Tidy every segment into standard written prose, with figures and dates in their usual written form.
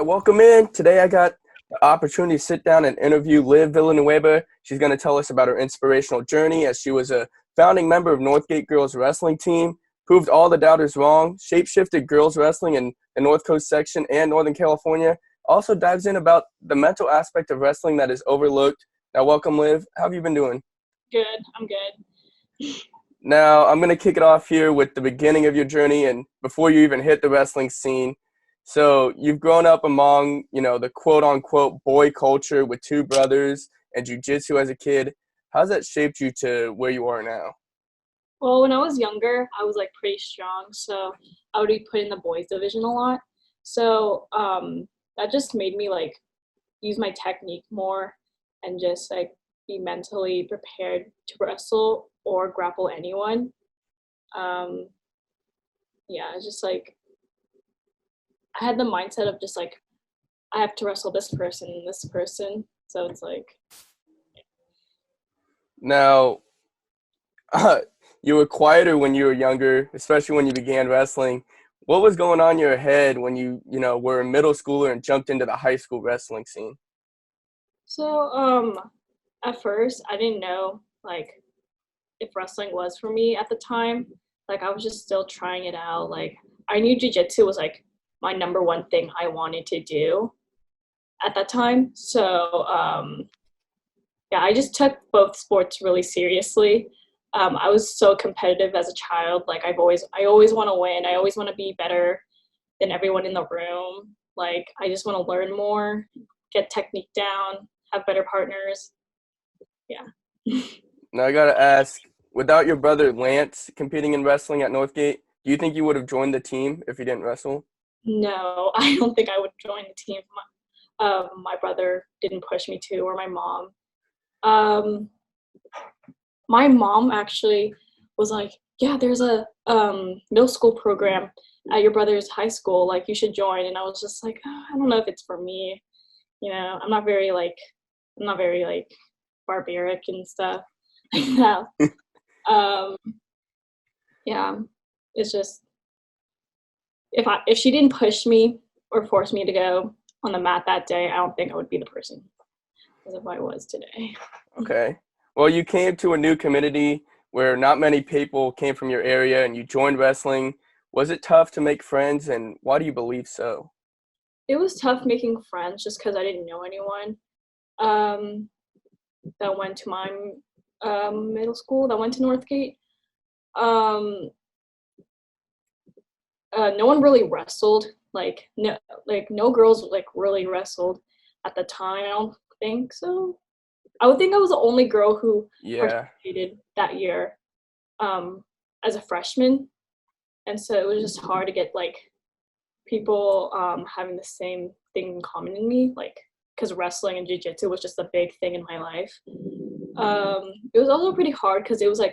right, welcome in. Today I got the opportunity to sit down and interview Liv Villanueva. She's going to tell us about her inspirational journey as she was a founding member of Northgate girls wrestling team, proved all the doubters wrong, shape-shifted girls wrestling in the North Coast section and Northern California, also dives in about the mental aspect of wrestling that is overlooked. Now, welcome, Liv. How have you been doing? Good. I'm good. Now, I'm going to kick it off here with the beginning of your journey and before you even hit the wrestling scene. So you've grown up among, the quote-unquote boy culture with two brothers and jiu-jitsu as a kid. How's that shaped you to where you are now? Well, when I was younger, I was pretty strong, so I would be put in the boys division a lot. So that just made me use my technique more and just be mentally prepared to wrestle or grapple anyone. It's just I had the mindset of just I have to wrestle this person and this person. So it's Now, you were quieter when you were younger, especially when you began wrestling. What was going on in your head when you were a middle schooler and jumped into the high school wrestling scene? so at first I didn't know if wrestling was for me at the time. I was just still trying it out. I knew jiu-jitsu was my number one thing I wanted to do at that time. So I just took both sports really seriously. I was so competitive as a child. I always want to win. I always want to be better than everyone in the room. I just want to learn more, get technique down, have better partners. Yeah. Now I gotta ask, without your brother Lance competing in wrestling at Northgate, do you think you would have joined the team if you didn't wrestle? No, I don't think I would join the team. My brother didn't push me to, or my mom. My mom actually was like, yeah, there's a middle school program at your brother's high school, you should join. And I was just I don't know if it's for me. I'm not very barbaric and stuff like that. Yeah, it's just if she didn't push me or force me to go on the mat that day, I don't think I would be the person as if I was today. Okay. Well, you came to a new community where not many people came from your area and you joined wrestling. Was it tough to make friends, and why do you believe so? It was tough making friends just because I didn't know anyone that went to my middle school, that went to Northgate. No one really wrestled. No girls really wrestled at the time. I don't think so. I would think I was the only girl who Yeah, participated that year as a freshman, and so it was just hard to get people having the same thing in common in me, because wrestling and jiu-jitsu was just a big thing in my life. It was also pretty hard because it was a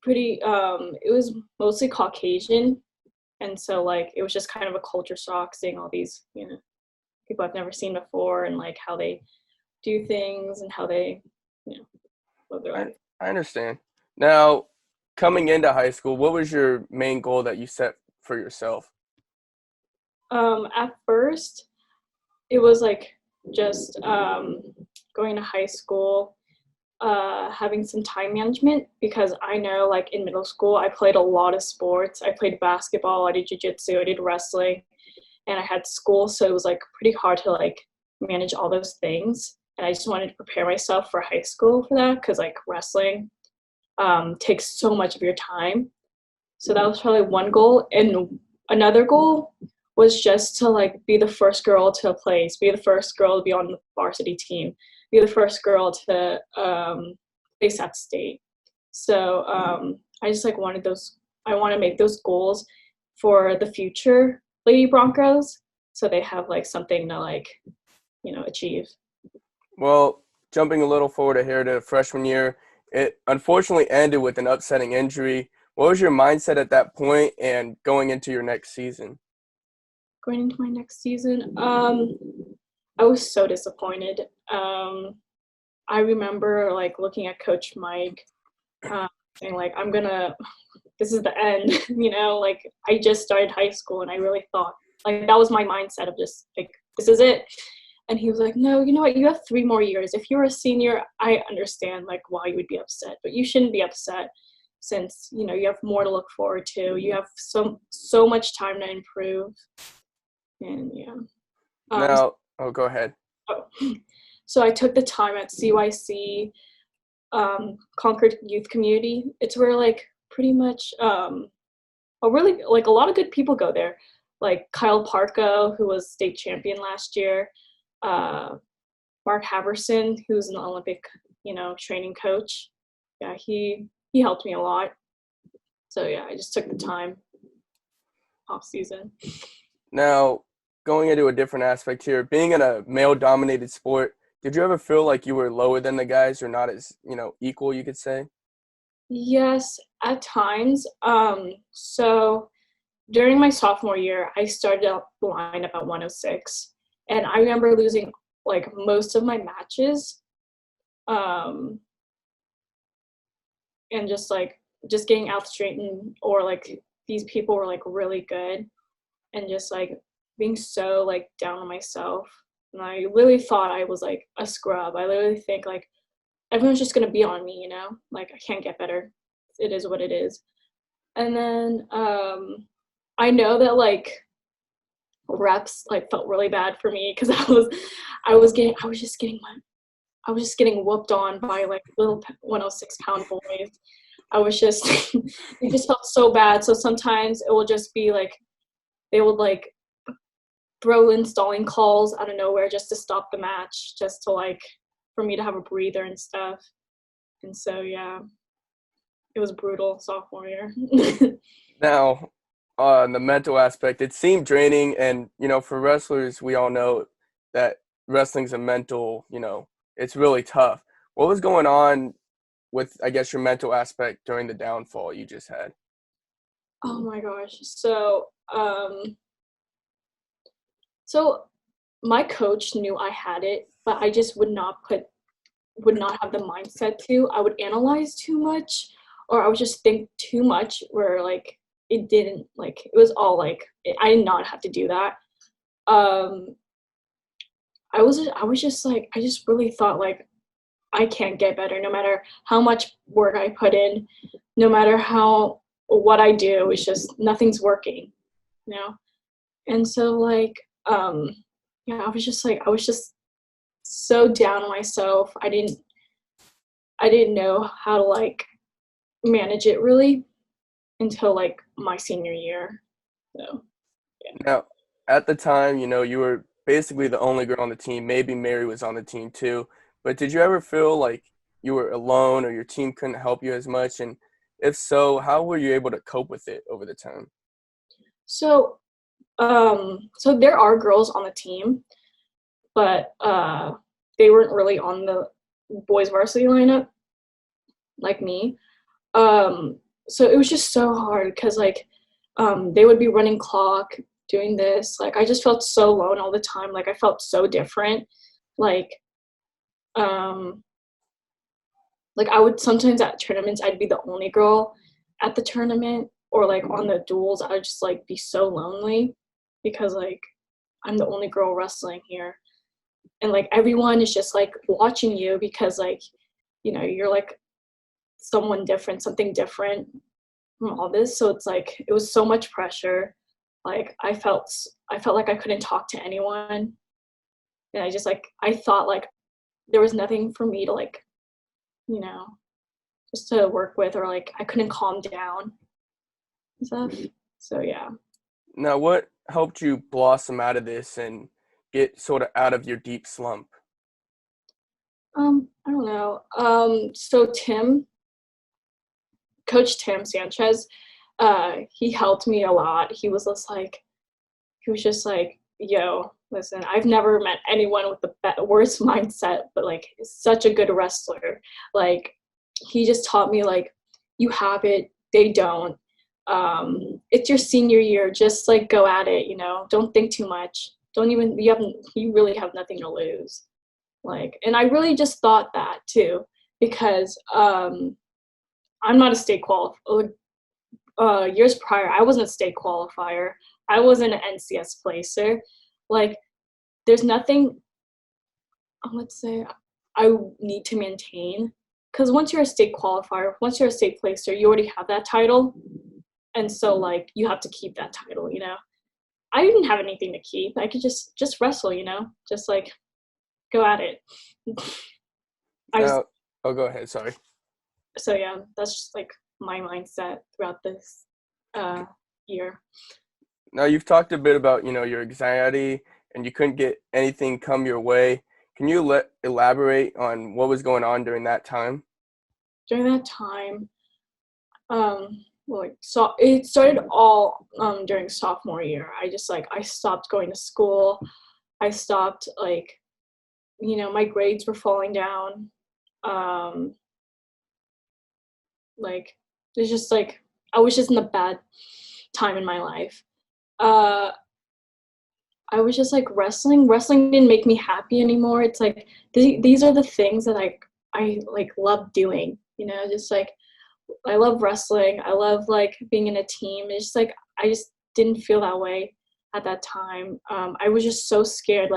pretty it was mostly Caucasian, and so it was just kind of a culture shock seeing all these people I've never seen before, and how they do things and how they live their I, life. I understand. Now, coming into high school, what was your main goal that you set for yourself? At first it was just going to high school, having some time management, because I know in middle school I played a lot of sports. I played basketball, I did jiu-jitsu, I did wrestling, and I had school, so it was pretty hard to manage all those things. And I just wanted to prepare myself for high school for that, because wrestling takes so much of your time. So that was probably one goal. And another goal was just to be the first girl to a place, be the first girl to be on the varsity team, be the first girl to place at state. So I just wanted those. I want to make those goals for the future Lady Broncos, so they have something to achieve. Well, jumping a little forward here to freshman year, it unfortunately ended with an upsetting injury. What was your mindset at that point and going into your next season? Going into my next season, I was so disappointed. I remember looking at Coach Mike, saying this is the end. I just started high school and I really thought Like, that was my mindset of just, like, this is it. And he was like, no, you know what? You have 3 more years. If you're a senior, I understand, like, why you would be upset. But you shouldn't be upset since, you know, you have more to look forward to. You have so much time to improve. And, yeah. Now, oh, go ahead. Oh. So I took the time at CYC, Concord Youth Community. It's where, like, pretty much a really, like, a lot of good people go there. Like Kyle Parko, who was state champion last year, Mark Haverson, who's an Olympic, you know, training coach. Yeah, he helped me a lot. So yeah, I just took the time off season. Now, going into a different aspect here, being in a male-dominated sport, did you ever feel like you were lower than the guys or not as, equal, you could say? Yes, at times. So during my sophomore year, I started out the line at 106, and I remember losing, like, most of my matches, um, and just getting out straightened, or like these people were like really good, and just like being so like down on myself. And I literally thought I was like a scrub. I literally think like everyone's just gonna be on me, you know? Like, I can't get better. It is what it is. And then I know that like reps like felt really bad for me because I was just getting whooped on by like little 106-pound boys. I was just it just felt so bad. So sometimes it will just be like they would like throw in stalling calls out of nowhere just to stop the match, just to like for me to have a breather and stuff. And so yeah, it was brutal sophomore year. Now, on the mental aspect, it seemed draining, and for wrestlers, we all know that wrestling's a mental. It's really tough. What was going on with, I guess, your mental aspect during the downfall you just had? Oh my gosh. So my coach knew I had it, but I just would not have the mindset to. I would analyze too much, or I would just think too much where like it didn't, like, it was all like I did not have to do that. Um I was just like, I just really thought like I can't get better no matter how much work I put in, no matter how what I do, it's just nothing's working, you know? And so like yeah, I was just so down on myself. I didn't know how to like manage it really until like my senior year. So yeah. Now, at the time, you were basically the only girl on the team. Maybe Mary was on the team too. But did you ever feel like you were alone or your team couldn't help you as much? And if so, how were you able to cope with it over the time? So so there are girls on the team, but they weren't really on the boys varsity lineup like me. So it was just so hard because like they would be running clock, doing this. Like, I just felt so alone all the time. Like, I felt so different. Like um like I would sometimes at tournaments I'd be the only girl at the tournament, or like on the duels I would just like be so lonely because like I'm the only girl wrestling here, and like everyone is just like watching you because like you're like someone different, something different from all this. So it's like it was so much pressure. Like I felt like I couldn't talk to anyone, and I thought like there was nothing for me to like you know just to work with, or like I couldn't calm down and stuff. So yeah. Now, what helped you blossom out of this and get sort of out of your deep slump? I don't know. So Coach Tim Sanchez, he helped me a lot. He was just like, yo, listen, I've never met anyone with the worst mindset, but like such a good wrestler. Like, he just taught me like, you have it, they don't. It's your senior year, just like go at it, don't think too much. Don't even, you really have nothing to lose. Like, and I really just thought that too, because I'm not a state qualifier. Years prior, I wasn't a state qualifier. I wasn't an NCS placer. Like, there's nothing, let's say, I need to maintain. Because once you're a state qualifier, once you're a state placer, you already have that title. And so, like, you have to keep that title, you know? I didn't have anything to keep. I could just wrestle, you know? Just, like, go at it. I just, Now, oh, go ahead. Sorry. so yeah, that's just, like, my mindset throughout this year. Now, you've talked a bit about, your anxiety and you couldn't get anything come your way. Can you elaborate on what was going on during that time? During that time, like, so it started all during sophomore year. I stopped going to school. I stopped, like, my grades were falling down. Like, it's just like I was just in a bad time in my life. Uh, I was just like wrestling. Wrestling didn't make me happy anymore. It's like these are the things that I like love doing. Just like I love wrestling. I love like being in a team. It's just like I just didn't feel that way at that time. I was just so scared.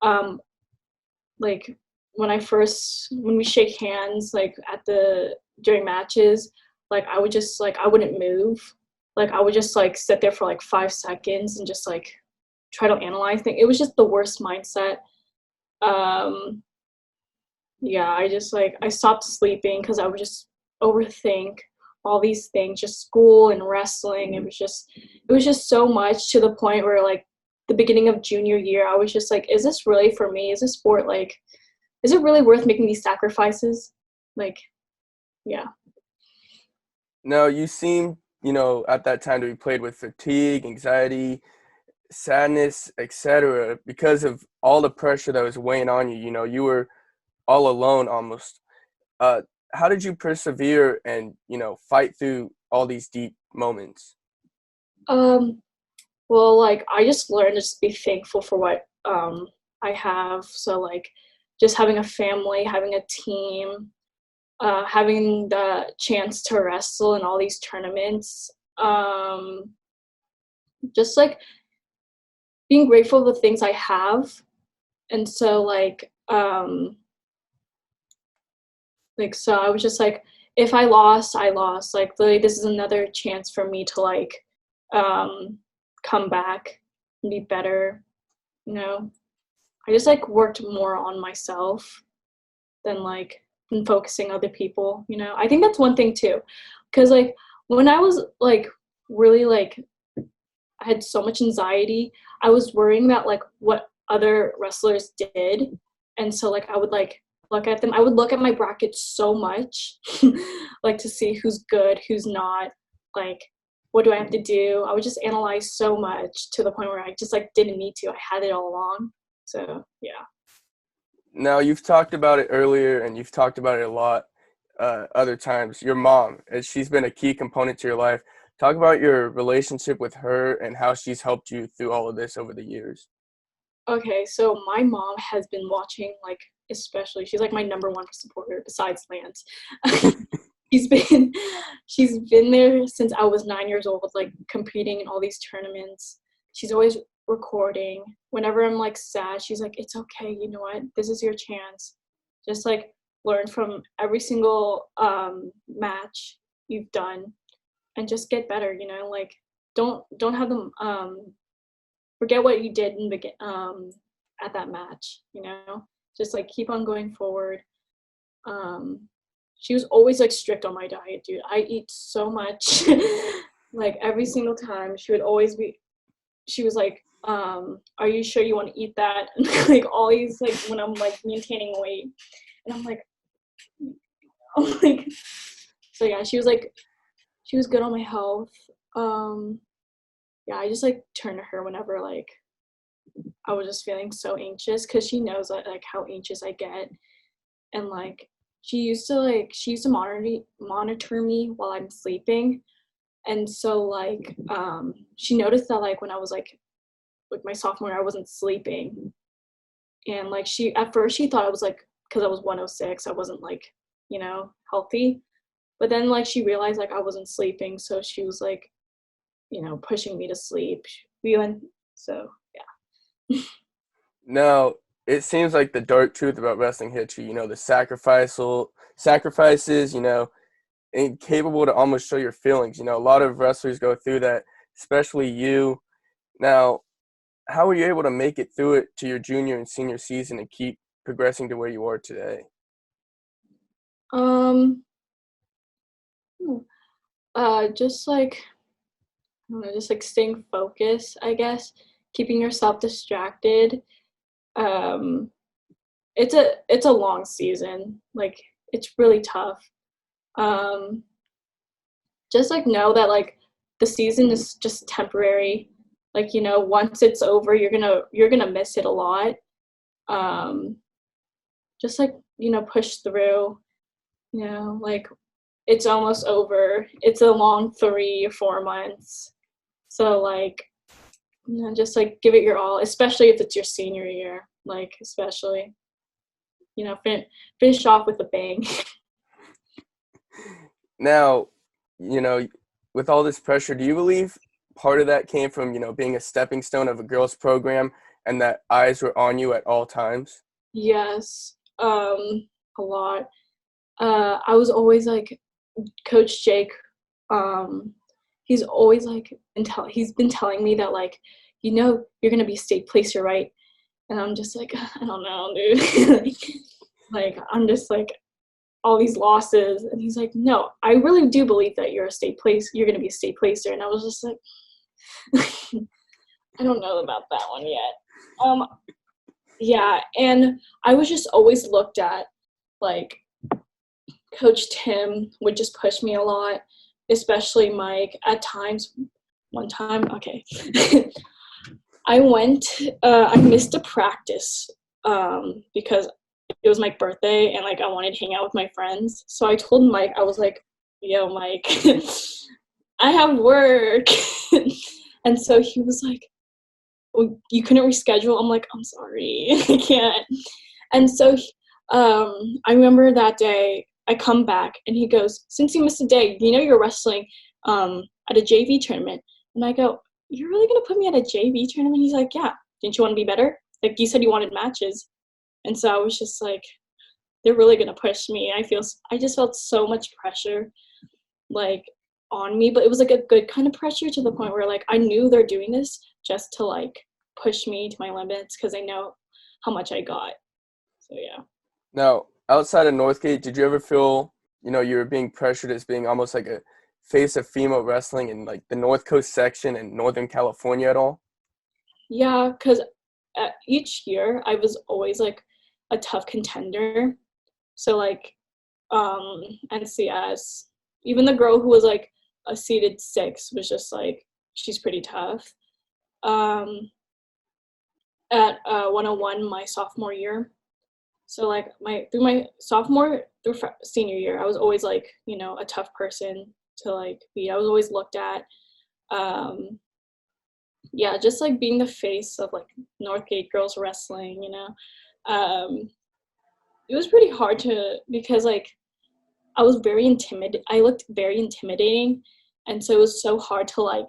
Um, like when we shake hands, like during matches, like I wouldn't move. Like I would just like sit there for like 5 seconds and just like try to analyze things. It was just the worst mindset. Um, yeah, I stopped sleeping because I would just overthink all these things, just school and wrestling. It was just so much to the point where like the beginning of junior year, I was just like, is this really for me? Is this sport like, is it really worth making these sacrifices? Like, yeah. Now, you seem, at that time to be played with fatigue, anxiety, sadness, etc. because of all the pressure that was weighing on you. You were all alone almost. Uh, how did you persevere and, fight through all these deep moments? Um, well, like I just learned to just be thankful for what I have. So like just having a family, having a team, having the chance to wrestle in all these tournaments. Just like being grateful for the things I have. And so so I was just like, if I lost, I lost. Like literally this is another chance for me to like come back and be better, you know. I just like worked more on myself than focusing other people, you know. I think that's one thing too. Cause like when I was like really like I had so much anxiety, I was worrying about like what other wrestlers did. And so like I would like look at them. I would look at my bracket so much, like to see who's good, who's not, like what do I have to do? I would just analyze so much to the point where I just like didn't need to. I had it all along. So yeah. Now, you've talked about it earlier and you've talked about it a lot other times. Your mom, as she's been a key component to your life. Talk about your relationship with her and how she's helped you through all of this over the years. Okay, so my mom has been watching, like, especially, she's like my number one supporter besides Lance. she's been she's been there since I was 9 years old, like competing in all these tournaments. She's always recording. Whenever I'm like sad, she's like, it's okay, you know what? This is your chance. Just like learn from every single match you've done and just get better, you know, like don't have them forget what you did at that match, you know, just like keep on going forward. um she was always like strict on my diet, dude. I eat so much. Like every single time she was like, are you sure you want to eat that? And like always like when I'm like maintaining weight and I'm like so yeah, she was good on my health. Yeah, I just like turn to her whenever like I was just feeling so anxious because she knows like how anxious I get. And like she used to monitor me while I'm sleeping. And so like she noticed that like when I was like my sophomore year, I wasn't sleeping. And like she at first she thought I was like because I was 106, I wasn't like, you know, healthy. But then like she realized like I wasn't sleeping, so she was like, you know, pushing me to sleep. we went, so yeah. Now, it seems like the dark truth about wrestling hits you, the sacrifices, incapable to almost show your feelings. A lot of wrestlers go through that, especially you. Now, how were you able to make it through it to your junior and senior season and keep progressing to where you are today? Um, hmm, just like, I don't know, just like staying focused, I guess, keeping yourself distracted. Um, it's a long season. Like, it's really tough. Um, just like know that like the season is just temporary. Like, once it's over, you're gonna miss it a lot. Um, just like, push through. Like it's almost over. It's a long 3 or 4 months. So like, just like give it your all, especially if it's your senior year. Like especially, finish off with a bang. Now, with all this pressure, do you believe part of that came from, being a stepping stone of a girls' program and that eyes were on you at all times? Yes, a lot. I was always like Coach Jake. Um, he's always like he's been telling me that like, you're gonna be state placer, right? And I'm just like, I don't know, dude. Like I'm just like all these losses, and he's like, no, I really do believe that you're gonna be a state placer. And I was just like, I don't know about that one yet. Yeah, and I was just always looked at like Coach Tim would just push me a lot, especially Mike. At times, one time, okay, I missed a practice because it was my birthday and like I wanted to hang out with my friends. So I told Mike, I was like, yo, Mike, I have work. And so he was like, well, you couldn't reschedule? I'm like, I'm sorry, I can't. And so I remember that day I come back and he goes, since you missed a day, you're wrestling at a JV tournament. And I go, you're really going to put me at a JV tournament? He's like, yeah. Didn't you want to be better? Like you said you wanted matches. And so I was just like, they're really going to push me. I just felt so much pressure like on me, but it was like a good kind of pressure to the point where like I knew they're doing this just to like push me to my limits because they know how much I got. So yeah. Now, outside of Northgate, did you ever feel, you were being pressured as being almost like a face of female wrestling in like the North Coast section in Northern California at all? Yeah, because each year I was always like a tough contender. So like NCS, even the girl who was like a seeded 6 was just like she's pretty tough. At 101 my sophomore year. So like through my sophomore through senior year, I was always like, a tough person to like be. I was always looked at. Yeah, just like being the face of like Northgate girls wrestling, it was pretty hard because like I was very intimidated. I looked very intimidating, and so it was so hard to like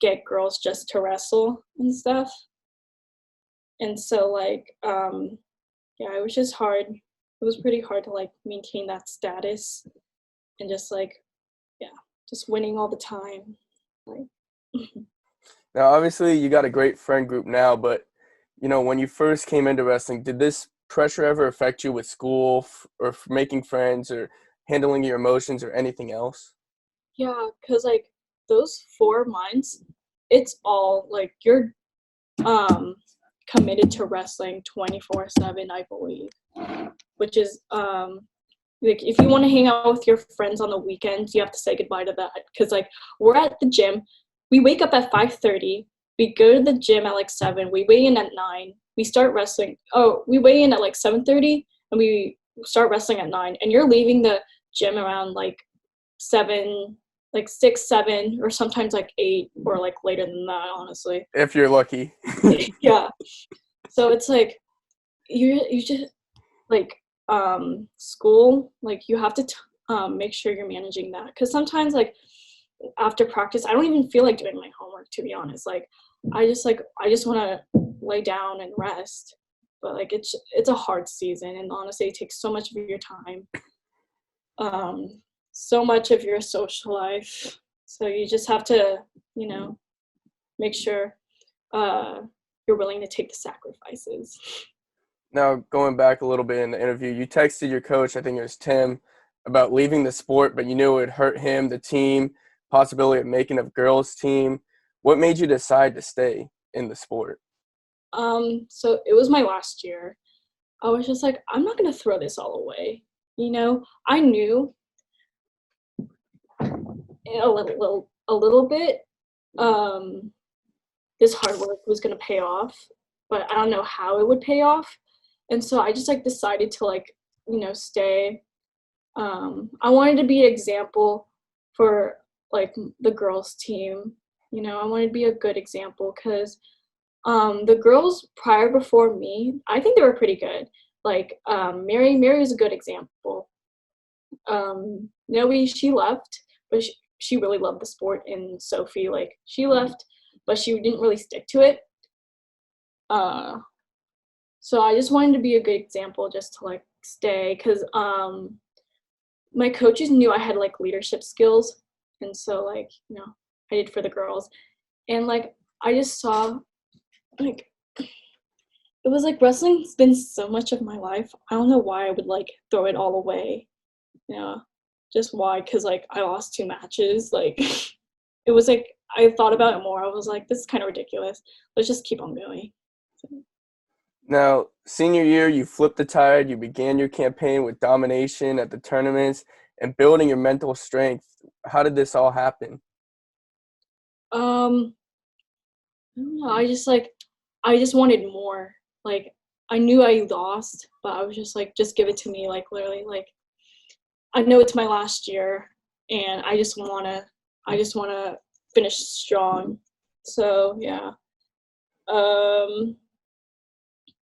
get girls just to wrestle and stuff. And so like yeah, it was just hard. It was pretty hard to like maintain that status and just like, yeah, just winning all the time. Like Now, obviously, you got a great friend group now, but, when you first came into wrestling, did this pressure ever affect you with school or making friends or handling your emotions or anything else? yeah, because like those 4 months, it's all like you're committed to wrestling 24/7, I believe, which is like if you want to hang out with your friends on the weekends, you have to say goodbye to that because like we're at the gym, we wake up at 5:30, we go to the gym at like 7, we weigh in at 9, we start wrestling. Oh, we weigh in at like 7:30 and we start wrestling at 9, and you're leaving the gym around like 7, like 6, 7, or sometimes like 8 or like later than that, honestly. If you're lucky. Yeah. So it's like you just like school, like you have to make sure you're managing that because sometimes like after practice I don't even feel like doing my homework, to be honest. Like I just want to lay down and rest. But like it's a hard season, and honestly, it takes so much of your time, so much of your social life. So you just have to, you know, make sure uh, you're willing to take the sacrifices. Now, going back a little bit in the interview, you texted your coach, I think it was Tim, about leaving the sport, but you knew it would hurt him, the team, possibility of making a girls' team. What made you decide to stay in the sport? So it was my last year. I was just like, I'm not gonna throw this all away. You know, I knew a little bit this hard work was gonna pay off, but I don't know how it would pay off. And so I just like decided to like, stay. I wanted to be an example for like the girls team. I wanted to be a good example because the girls prior before me, I think they were pretty good. Like Mary was a good example. Noe, she left, but she really loved the sport. And Sophie, like she left, but she didn't really stick to it. So I just wanted to be a good example just to like stay because my coaches knew I had like leadership skills. And so like, I did for the girls. And like I just saw like it was like wrestling's been so much of my life. I don't know why I would like throw it all away. Yeah. Just why? Because like I lost 2 matches. Like it was like I thought about it more. I was like, this is kind of ridiculous. Let's just keep on going. So, Now, senior year, you flipped the tide. You began your campaign with domination at the tournaments and building your mental strength. How did this all happen? um, I don't know. I just wanted more. Like I knew I lost, but I was just like, just give it to me. Like literally, like I know it's my last year, and I just wanna finish strong. So yeah. Um,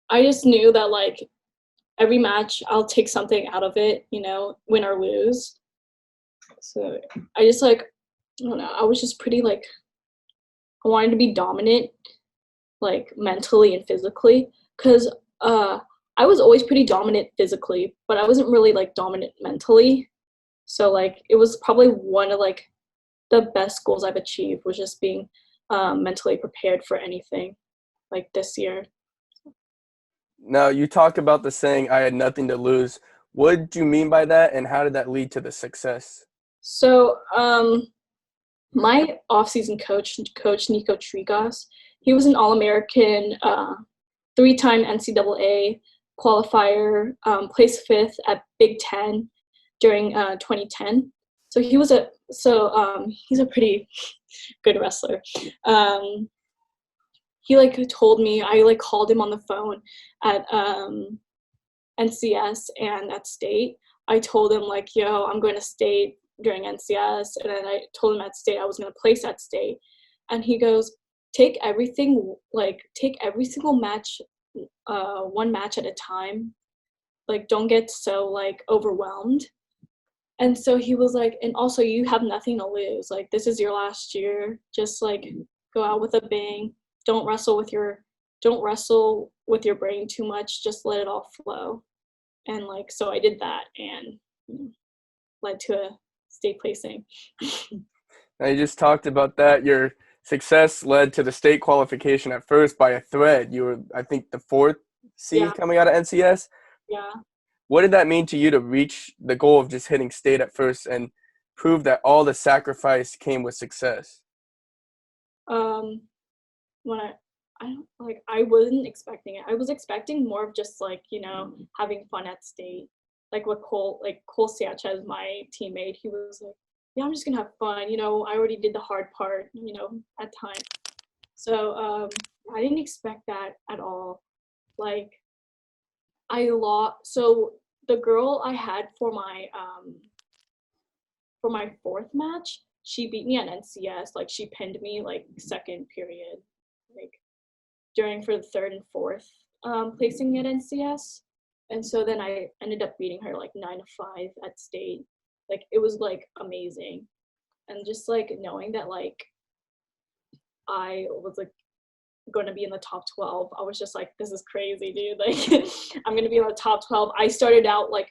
I just knew that like every match I'll take something out of it, win or lose. So I just like I don't know, I was just pretty like I wanted to be dominant, like mentally and physically, because I was always pretty dominant physically, but I wasn't really like dominant mentally. So like it was probably one of like the best goals I've achieved was just being mentally prepared for anything like this year. Now, you talked about the saying, I had nothing to lose. What do you mean by that, and how did that lead to the success? So my off-season coach Nico Trigas, he was an All-American, 3-time NCAA qualifier, placed fifth at Big Ten during 2010. So he's a pretty good wrestler. He like told me I like called him on the phone at NCS and at state. I told him like, yo, I'm going to state during NCS, and then I told him at state I was going to place at state, and he goes, take every single match, one match at a time. Like, don't get so like overwhelmed. And so he was like, and also you have nothing to lose. Like, this is your last year. Just like go out with a bang. Don't wrestle with your brain too much. Just let it all flow. And like so I did that, and led to a state placing. Now, you just talked about that. Your success led to the state qualification at first by a thread. You were, I think, the fourth Yeah, seed coming out of NCS. yeah. What did that mean to you to reach the goal of just hitting state at first and prove that all the sacrifice came with success? um when I don't like I wasn't expecting it. I was expecting more of just like having fun at state, like what Cole Sanchez, my teammate, he was like, yeah, I'm just gonna have fun, I already did the hard part, at time. So I didn't expect that at all. Like I lost. So the girl I had for my fourth match, she beat me at NCS. Like she pinned me like second period, like during for the third and fourth placing at NCS. And so then I ended up beating her like 9-5 at state. Like it was like amazing. And just like knowing that like I was like going to be in the top 12. I was just like, this is crazy, dude. Like, I'm going to be in the top 12. I started out like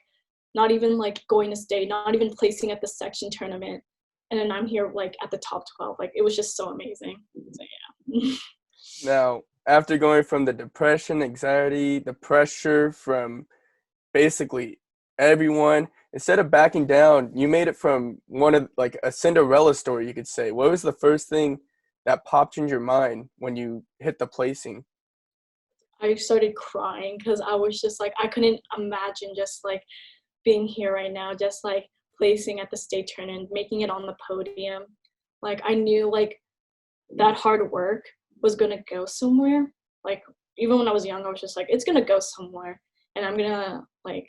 not even like going to state, not even placing at the section tournament. And then I'm here like at the top 12. Like, it was just so amazing. So, yeah. Now, after going from the depression, anxiety, the pressure from basically everyone, instead of backing down, you made it from one of like a Cinderella story, you could say. What was the first thing that popped in your mind when you hit the placing? I started crying because I was just like, I couldn't imagine just like being here right now, just like placing at the state tournament, making it on the podium. Like, I knew like that hard work was gonna go somewhere. Like, even when I was young, I was just like, it's gonna go somewhere, and I'm gonna like,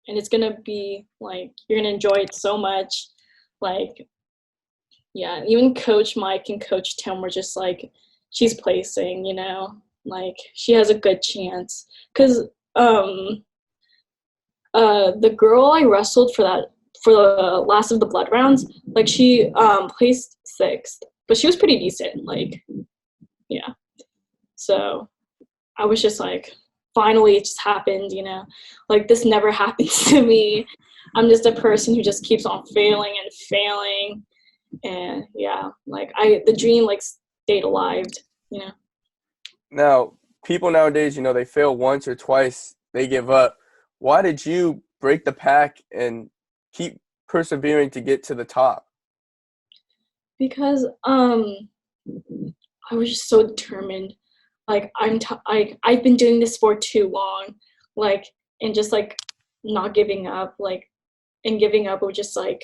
and it's gonna be like, you're gonna enjoy it so much. Like, yeah, even Coach Mike and Coach Tim were just like, she's placing, like she has a good chance. Cause the girl I wrestled for the last of the blood rounds, like she placed 6th, but she was pretty decent. Like, yeah. So I was just like, finally it just happened, like this never happens to me. I'm just a person who just keeps on failing and failing. And yeah, like the dream like stayed alive. Now, people nowadays, they fail once or twice, they give up. Why did you break the pack and keep persevering to get to the top? Because I was just so determined. Like, I've been doing this for too long, like, and just like not giving up, like, and giving up would just like,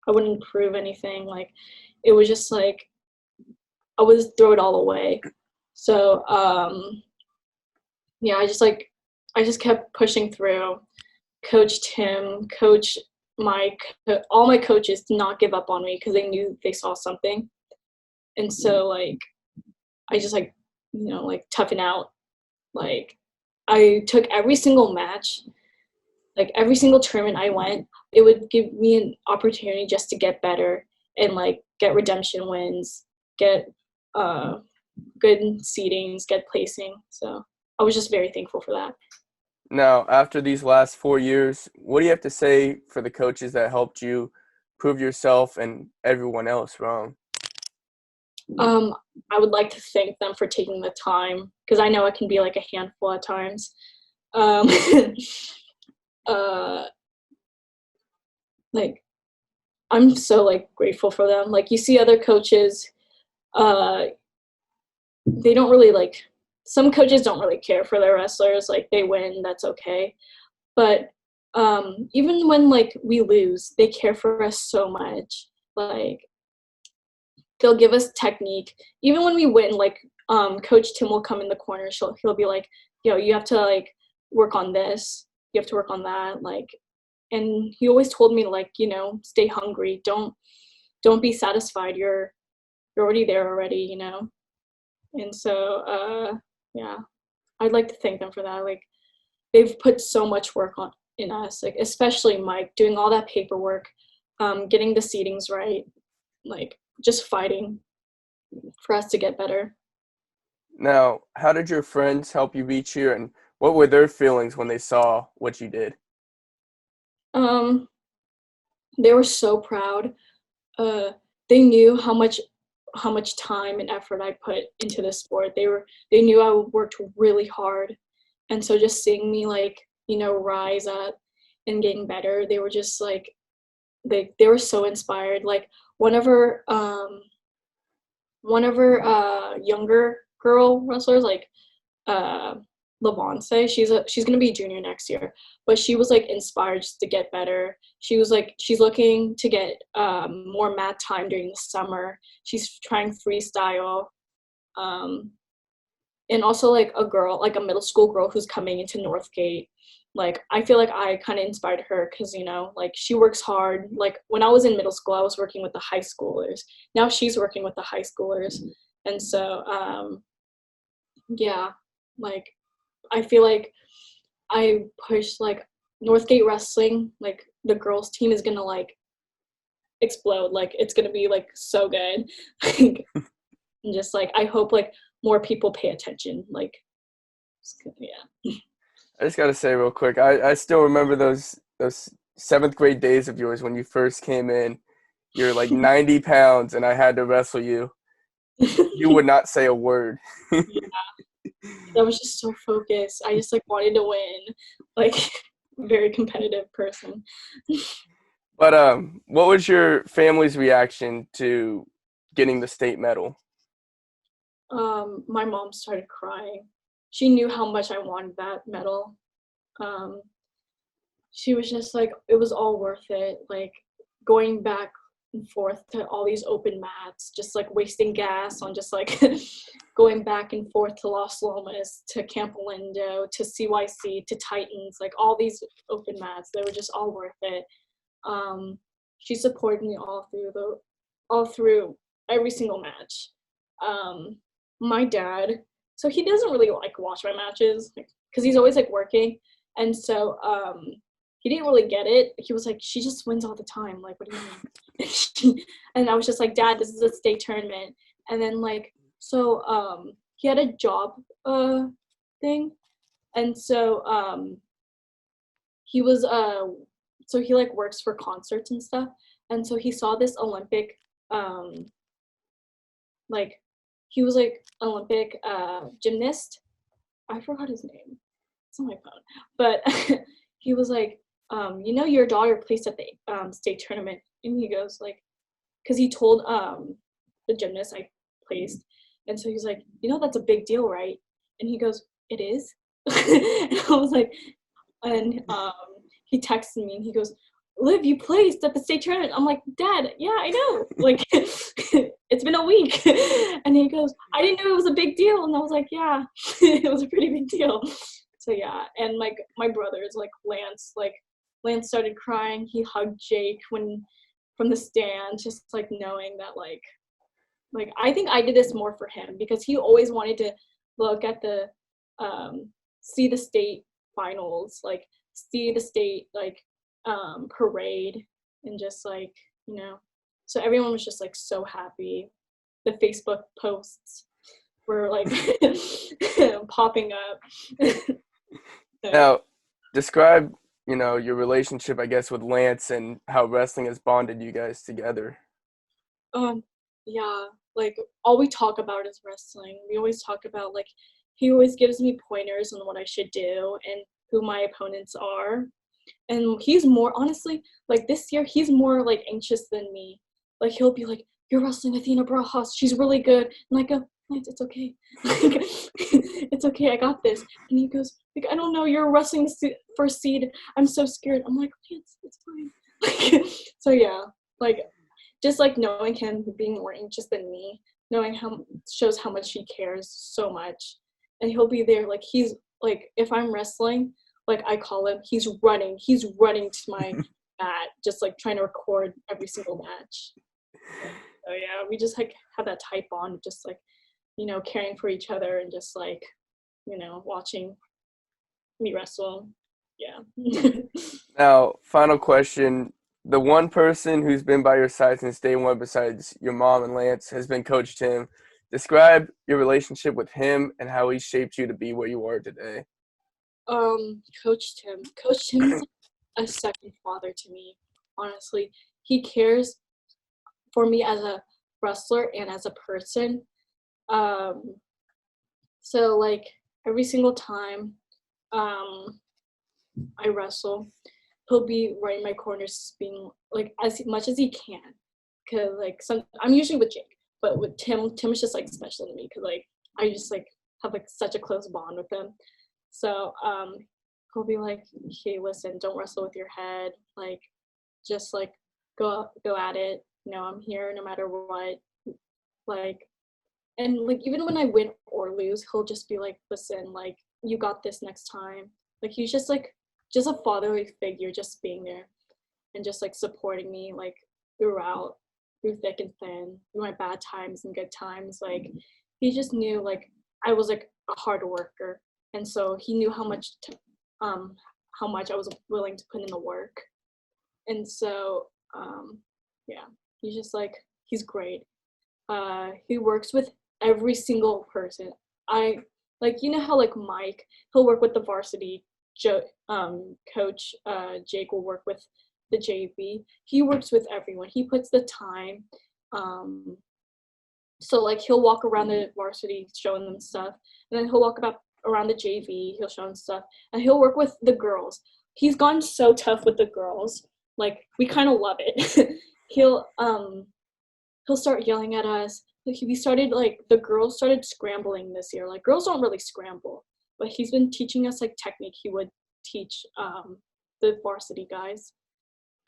I wouldn't prove anything. Like, it was just like I would throw it all away. So yeah, I just kept pushing through. Coach Tim, Coach Mike, all my coaches did not give up on me because they knew they saw something. And so like I just like, like toughen out. Like, I took every single match, like every single tournament I went, it would give me an opportunity just to get better and like get redemption wins, get good seedings, get placing. So I was just very thankful for that. Now, after these last 4 years, what do you have to say for the coaches that helped you prove yourself and everyone else wrong? Um, I would like to thank them for taking the time because I know it can be like a handful at times. Um, uh, like, I'm so like grateful for them. Like, you see other coaches, uh, they don't really like. Some coaches don't really care for their wrestlers. Like, they win, that's okay. But even when like we lose, they care for us so much. Like, they'll give us technique. Even when we win, like Coach Tim will come in the corner. He'll be like, yo, you have to like work on this. You have to work on that. Like, and he always told me like, stay hungry. Don't be satisfied. You're already there already. And so yeah, I'd like to thank them for that. Like, they've put so much work in us. Like, especially Mike doing all that paperwork, getting the seedings right, like just fighting for us to get better. Now, how did your friends help you reach here, and what were their feelings when they saw what you did? Um, they were so proud. Uh, they knew how much time and effort I put into this sport. They knew I worked really hard, and so just seeing me like rise up and getting better, they were just like they were so inspired. Like, one of our younger girl wrestlers, like uh Lavonce, she's gonna be a junior next year, but she was like inspired just to get better. She was like, she's looking to get more mat time during the summer. She's trying freestyle, um and also like a middle school girl who's coming into Northgate. Like, I feel like I kind of inspired her because like she works hard. Like, when I was in middle school, I was working with the high schoolers. Now she's working with the high schoolers. And so yeah, like, I feel like I pushed like Northgate wrestling, like the girls team is gonna like explode. Like, it's gonna be like so good. And just like, I hope like more people pay attention. Like, yeah. I just gotta say real quick, I still remember those seventh grade days of yours when you first came in. You're like 90 pounds, and I had to wrestle you. You would not say a word. Yeah, I was just so focused. I just like wanted to win. Like, very competitive person. But what was your family's reaction to getting the state medal? My mom started crying. She knew how much I wanted that medal. Um, she was just like, it was all worth it. Like, going back and forth to all these open mats, just like wasting gas on just like going back and forth to Los Lomas, to Camp Lindo, to CYC, to Titans, like all these open mats. They were just all worth it. She supported me all through every single match. My dad, so he doesn't really like watch my matches because he's always like working, and so he didn't really get it. He was like, she just wins all the time. Like, what do you mean? And I was just like, Dad, this is a state tournament. And then like, so he had a job thing, and so he was so he like works for concerts and stuff, and so he saw this Olympic like he was like Olympic gymnast. I forgot his name. It's on my phone. But he was like, you know, your daughter placed at the state tournament. And he goes like, because he told the gymnast I placed. And so he's like, you know, that's a big deal, right? And he goes, it is. And I was like, and he texted me and he goes, Liv, you placed at the state tournament. I'm like, Dad, yeah, I know. Like, it's been a week. And he goes, I didn't know it was a big deal. And I was like, yeah, it was a pretty big deal. So yeah, and like my brothers, like Lance started crying. He hugged Jake from the stand, just like knowing that like I think I did this more for him because he always wanted to look at the see the state finals, like see the state like parade, and just like, you know, so everyone was just like so happy. The Facebook posts were like popping up. So, Now, describe, your relationship, I guess, with Lance and how wrestling has bonded you guys together. yeah, like all we talk about is wrestling. We always talk about like he always gives me pointers on what I should do and who my opponents are. And he's more honestly, like this year, he's more like anxious than me. Like he'll be like, "You're wrestling Athena Barajas. She's really good." And I go, "Lance, it's okay. Like, it's okay. I got this." And he goes, "Like, I don't know. You're wrestling for seed. I'm so scared." I'm like, "Lance, it's fine." So yeah, like just like knowing him being more anxious than me, knowing how shows how much he cares so much, and he'll be there. Like he's like if I'm wrestling, like I call him, he's running to my mat, just like trying to record every single match. So yeah, we just like have that tight bond, just like, you know, caring for each other and just like, you know, watching me wrestle. Yeah. Now, final question. The one person who's been by your side since day one, besides your mom and Lance, has been Coach Tim. Describe your relationship with him and how he shaped you to be where you are today. Coach Tim. Coach Tim is like a second father to me, honestly. He cares for me as a wrestler and as a person. Um, so like every single time I wrestle, he'll be right in my corners, being like as much as he can. Cause like I'm usually with Jake, but with Tim is just like special to me because like I just like have like such a close bond with him. So he'll be like, "Hey, listen, don't wrestle with your head. Like, just like go at it. You know, I'm here no matter what." Like, and like even when I win or lose, he'll just be like, "Listen, like you got this next time." Like he's just like just a fatherly figure, just being there and just like supporting me like throughout, through thick and thin, through my bad times and good times. Like he just knew like I was like a hard worker, and so he knew how much I was willing to put in the work. And so yeah, he's just like he's great. He works with every single person. I like, you know how like Mike, he'll work with the varsity coach. Jake will work with the JV. He works with everyone. He puts the time. Um, so like he'll walk around the varsity showing them stuff, and then he'll walk about around the JV. He'll show them stuff, and he'll work with the girls. He's gotten so tough with the girls. Like we kind of love it. He'll start yelling at us. Like we started like the girls started scrambling this year. Like girls don't really scramble, but he's been teaching us like technique he would teach the varsity guys.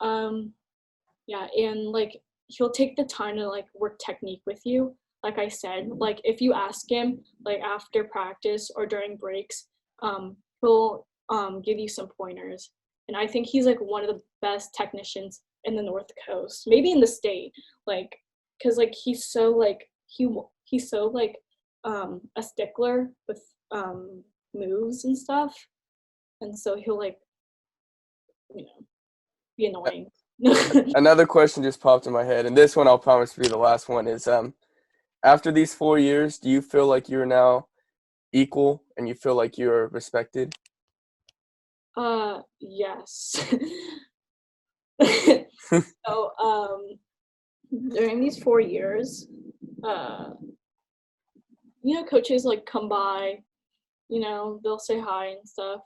Yeah, and like he'll take the time to like work technique with you. Like I said, like if you ask him like after practice or during breaks, he'll give you some pointers. And I think he's like one of the best technicians in the North Coast, maybe in the state. Like, cause like he's so like he's so like a stickler with moves and stuff, and so he'll like be annoying. Another question just popped in my head, and this one I'll promise to be the last one is after these 4 years, do you feel like you're now equal and you feel like you're respected? Yes. So during these 4 years, coaches like come by, they'll say hi and stuff.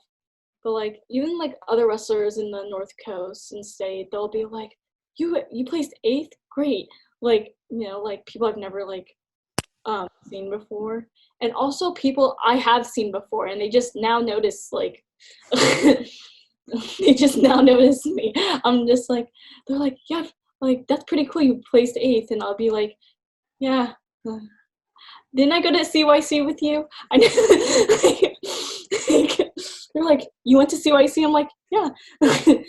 But like even like other wrestlers in the North Coast and state, they'll be like, you placed 8th? Great. Like, like people I've never like seen before. And also people I have seen before, and they just now notice like they just now notice me. I'm just like, they're like, yeah, like that's pretty cool you placed 8th, and I'll be like, yeah. Didn't I go to CYC with you? I know. They're like, you went to CYC? I'm like, yeah. They're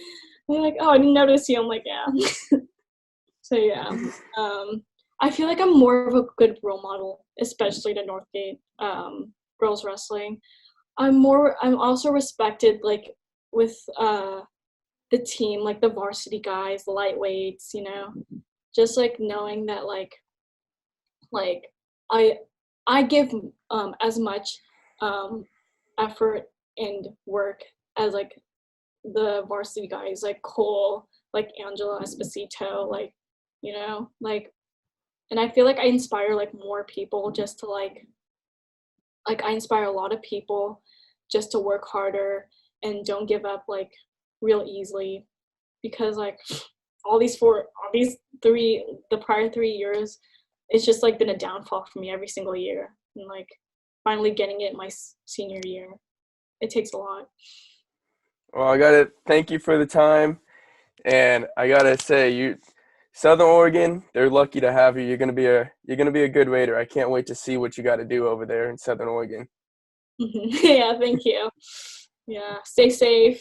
like, oh, I didn't notice you. I'm like, yeah. So yeah, I feel like I'm more of a good role model, especially to Northgate girls wrestling. I'm also respected like with the team, like the varsity guys, the lightweights, just like knowing that like I give as much effort and work as like the varsity guys, like Cole, like Angela Esposito, like, and I feel like I inspire like more people just to like I inspire a lot of people just to work harder and don't give up like real easily, because like the prior 3 years, it's just like been a downfall for me every single year, and like finally getting it my senior year, it takes a lot. Well, I gotta thank you for the time, and I gotta say, Southern Oregon, they're lucky to have you. You're gonna be a good Raider. I can't wait to see what you got to do over there in Southern Oregon. Yeah, thank you. Yeah, stay safe.